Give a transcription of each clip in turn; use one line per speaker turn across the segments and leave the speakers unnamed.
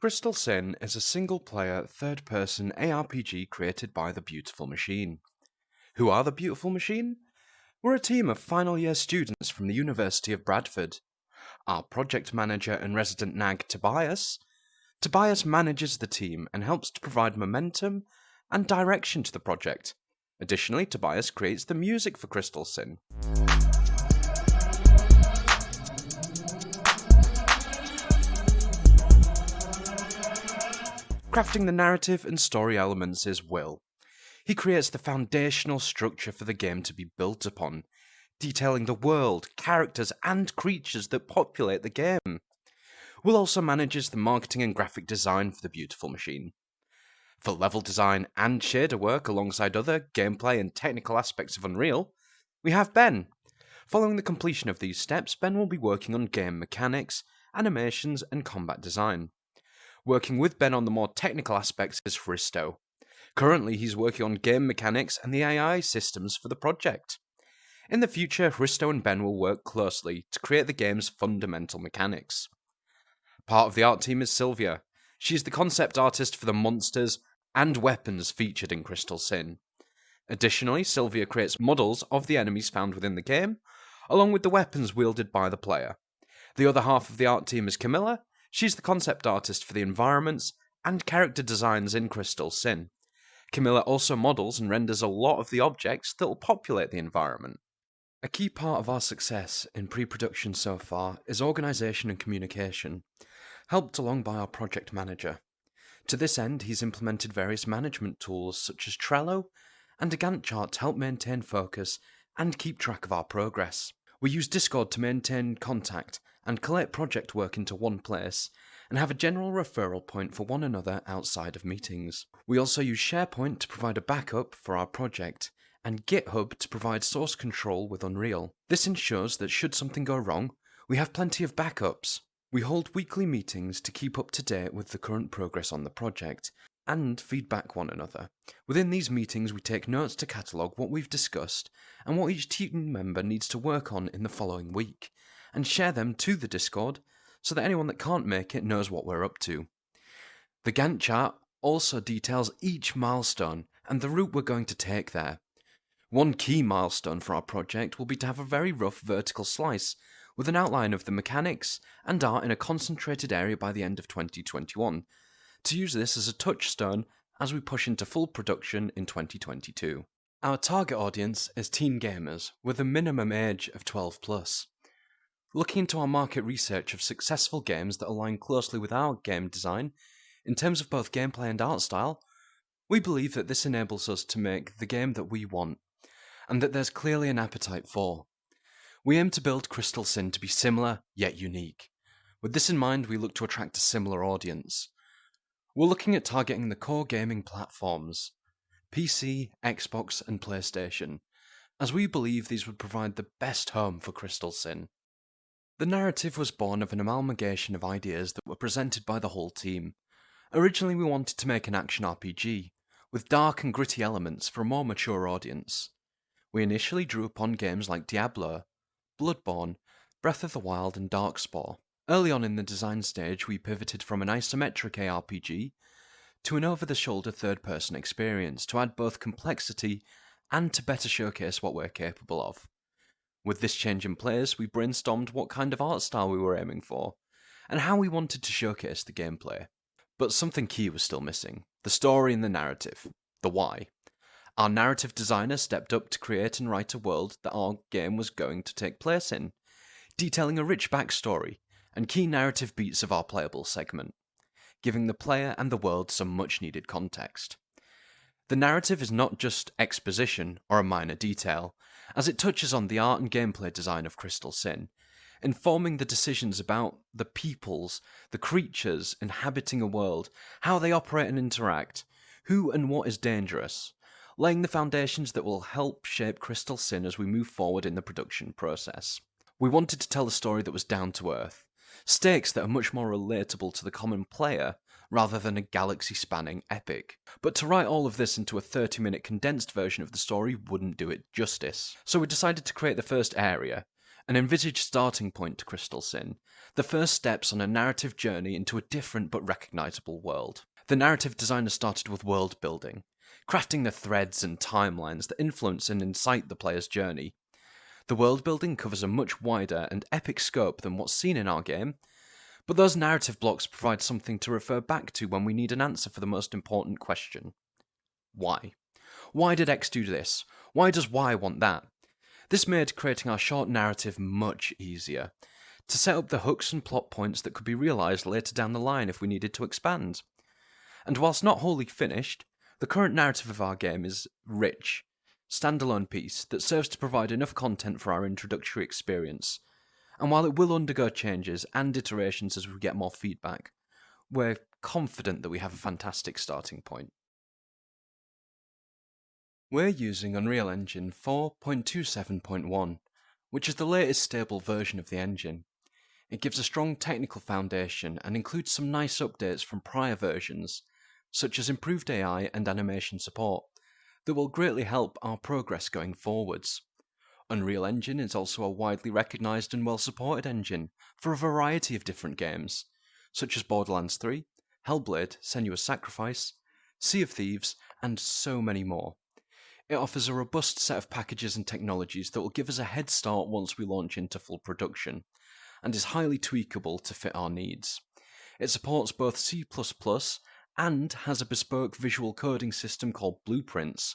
Crystal Sin is a single-player, third-person ARPG created by The Beautiful Machine. Who are The Beautiful Machine? We're a team of final-year students from the University of Bradford. Our project manager and resident nag, Tobias manages the team and helps to provide momentum and direction to the project. Additionally, Tobias creates the music for Crystal Sin. Crafting the narrative and story elements is Will. He creates the foundational structure for the game to be built upon, detailing the world, characters, and creatures that populate the game. Will also manages the marketing and graphic design for The Beautiful Machine. For level design and shader work alongside other gameplay and technical aspects of Unreal, we have Ben. Following the completion of these steps, Ben will be working on game mechanics, animations, and combat design. Working with Ben on the more technical aspects is Hristo. Currently, he's working on game mechanics and the AI systems for the project. In the future, Hristo and Ben will work closely to create the game's fundamental mechanics. Part of the art team is Sylvia. She is the concept artist for the monsters and weapons featured in Crystal Sin. Additionally, Sylvia creates models of the enemies found within the game, along with the weapons wielded by the player. The other half of the art team is Camilla. She's the concept artist for the environments and character designs in Crystal Sin. Camilla also models and renders a lot of the objects that will populate the environment. A key part of our success in pre-production so far is organisation and communication, helped along by our project manager. To this end, he's implemented various management tools such as Trello and a Gantt chart to help maintain focus and keep track of our progress. We use Discord to maintain contact and collate project work into one place, and have a general referral point for one another outside of meetings. We also use SharePoint to provide a backup for our project, and GitHub to provide source control with Unreal. This ensures that should something go wrong, we have plenty of backups. We hold weekly meetings to keep up to date with the current progress on the project, and feedback one another. Within these meetings, we take notes to catalogue what we've discussed and what each team member needs to work on in the following week, and share them to the Discord so that anyone that can't make it knows what we're up to. The Gantt chart also details each milestone and the route we're going to take there. One key milestone for our project will be to have a very rough vertical slice with an outline of the mechanics and art in a concentrated area by the end of 2021, to use this as a touchstone as we push into full production in 2022. Our target audience is teen gamers with a minimum age of 12+. Looking into our market research of successful games that align closely with our game design, in terms of both gameplay and art style, we believe that this enables us to make the game that we want, and that there's clearly an appetite for. We aim to build Crystal Sin to be similar, yet unique. With this in mind, we look to attract a similar audience. We're looking at targeting the core gaming platforms, PC, Xbox, and PlayStation, as we believe these would provide the best home for Crystal Sin. The narrative was born of an amalgamation of ideas that were presented by the whole team. Originally, we wanted to make an action RPG, with dark and gritty elements for a more mature audience. We initially drew upon games like Diablo, Bloodborne, Breath of the Wild, and Darkspawn. Early on in the design stage, we pivoted from an isometric ARPG to an over-the-shoulder third-person experience to add both complexity and to better showcase what we're capable of. With this change in place, we brainstormed what kind of art style we were aiming for, and how we wanted to showcase the gameplay. But something key was still missing: the story and the narrative, the why. Our narrative designer stepped up to create and write a world that our game was going to take place in, detailing a rich backstory and key narrative beats of our playable segment, giving the player and the world some much-needed context. The narrative is not just exposition or a minor detail, as it touches on the art and gameplay design of Crystal Sin, informing the decisions about the peoples, the creatures inhabiting a world, how they operate and interact, who and what is dangerous, laying the foundations that will help shape Crystal Sin as we move forward in the production process. We wanted to tell a story that was down to earth, stakes that are much more relatable to the common player, rather than a galaxy-spanning epic. But to write all of this into a 30-minute condensed version of the story wouldn't do it justice. So we decided to create the first area, An envisaged starting point to Crystal Sin, the first steps on a narrative journey into a different but recognisable world. The narrative designer started with world building, crafting the threads and timelines that influence and incite the player's journey. The world building covers a much wider and epic scope than what's seen in our game, but those narrative blocks provide something to refer back to when we need an answer for the most important question. Why? Why did X do this? Why does Y want that? This made creating our short narrative much easier, to set up the hooks and plot points that could be realised later down the line if we needed to expand. And whilst not wholly finished, the current narrative of our game is rich, standalone piece that serves to provide enough content for our introductory experience. And while it will undergo changes and iterations as we get more feedback, we're confident that we have a fantastic starting point. We're using Unreal Engine 4.27.1, which is the latest stable version of the engine. It gives a strong technical foundation and includes some nice updates from prior versions, such as improved AI and animation support, that will greatly help our progress going forwards. Unreal Engine is also a widely recognised and well-supported engine for a variety of different games, such as Borderlands 3, Hellblade, Senua's Sacrifice, Sea of Thieves, and so many more. It offers a robust set of packages and technologies that will give us a head start once we launch into full production, and is highly tweakable to fit our needs. It supports both C++ and has a bespoke visual coding system called Blueprints,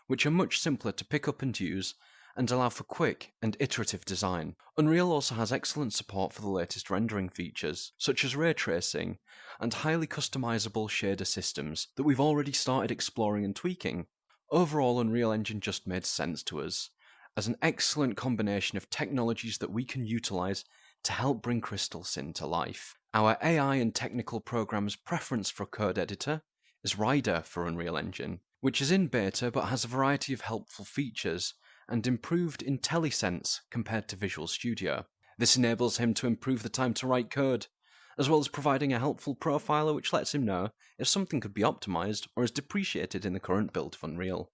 which are much simpler to pick up and use, and allow for quick and iterative design. Unreal also has excellent support for the latest rendering features, such as ray tracing, and highly customizable shader systems that we've already started exploring and tweaking. Overall, Unreal Engine just made sense to us, as an excellent combination of technologies that we can utilise to help bring Crystal Sin to life. Our AI and technical program's preference for a code editor is Rider for Unreal Engine, which is in beta but has a variety of helpful features and improved IntelliSense compared to Visual Studio. This enables him to improve the time to write code, as well as providing a helpful profiler which lets him know if something could be optimised or is depreciated in the current build of Unreal.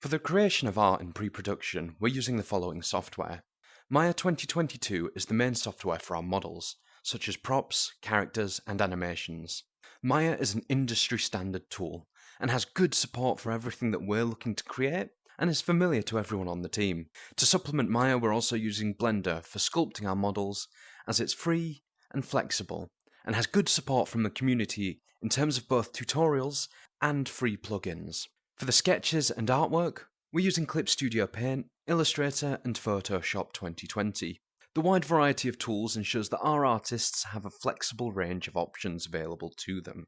For the creation of art in pre-production, we're using the following software. Maya 2022 is the main software for our models, such as props, characters, and animations. Maya is an industry standard tool, and has good support for everything that we're looking to create, and is familiar to everyone on the team. To supplement Maya, we're also using Blender for sculpting our models, as it's free and flexible, and has good support from the community in terms of both tutorials and free plugins. For the sketches and artwork, we're using Clip Studio Paint, Illustrator, and Photoshop 2020. The wide variety of tools ensures that our artists have a flexible range of options available to them.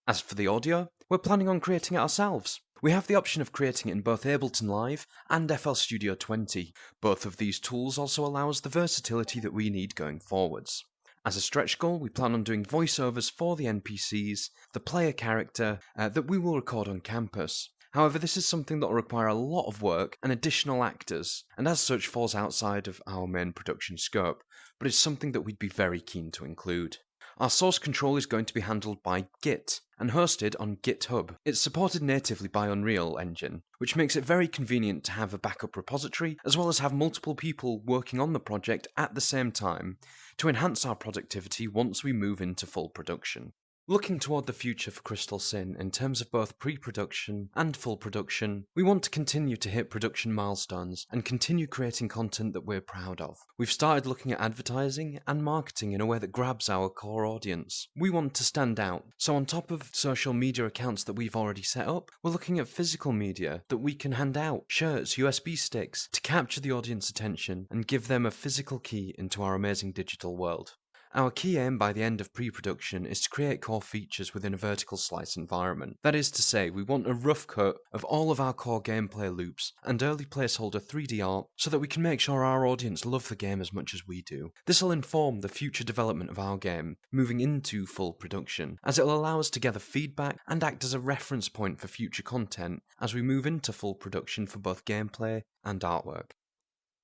As for the audio, we're planning on creating it ourselves. We have the option of creating it in both Ableton Live and FL Studio 20. Both of these tools also allow us the versatility that we need going forwards. As a stretch goal, we plan on doing voiceovers for the NPCs, the player character, that we will record on campus. However, this is something that will require a lot of work and additional actors, and as such falls outside of our main production scope, but is something that we'd be very keen to include. Our source control is going to be handled by Git, and hosted on GitHub. It's supported natively by Unreal Engine, which makes it very convenient to have a backup repository, as well as have multiple people working on the project at the same time, to enhance our productivity once we move into full production. Looking toward the future for Crystal Sin in terms of both pre-production and full production, we want to continue to hit production milestones and continue creating content that we're proud of. We've started looking at advertising and marketing in a way that grabs our core audience. We want to stand out, so on top of social media accounts that we've already set up, we're looking at physical media that we can hand out, shirts, USB sticks, to capture the audience attention and give them a physical key into our amazing digital world. Our key aim by the end of pre-production is to create core features within a vertical slice environment. That is to say, we want a rough cut of all of our core gameplay loops and early placeholder 3D art so that we can make sure our audience love the game as much as we do. This will inform the future development of our game moving into full production, as it will allow us to gather feedback and act as a reference point for future content as we move into full production for both gameplay and artwork.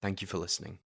Thank you for listening.